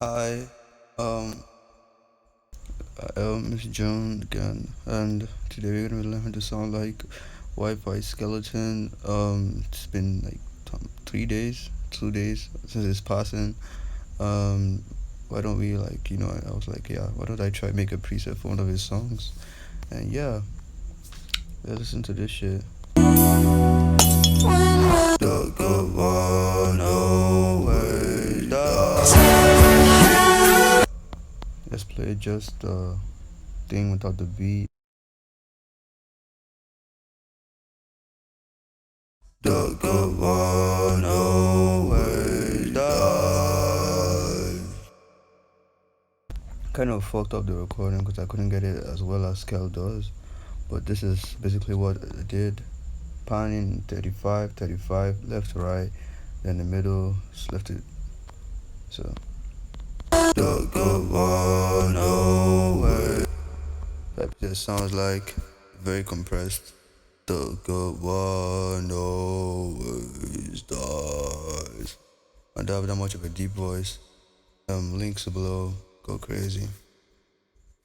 Hi, um, Miss Joan again, and today we're gonna be learning to sound like WiFiSkeleton. It's been like 3 days, 2 days since it's passing. Um, why don't we I was like, yeah, why don't I try make a preset for one of his songs? And yeah, let's listen to this shit. The good one always dies. Let's play just the thing without the beat. The good one always dies. Kind of fucked up the recording because I couldn't get it as well as Kel does. But this is basically what I did. Panning 35, 35, left to right, then the middle, just left it. So. The good one always. That just sounds like very compressed. The good one always dies. I don't have that much of a deep voice. Links below. Go crazy.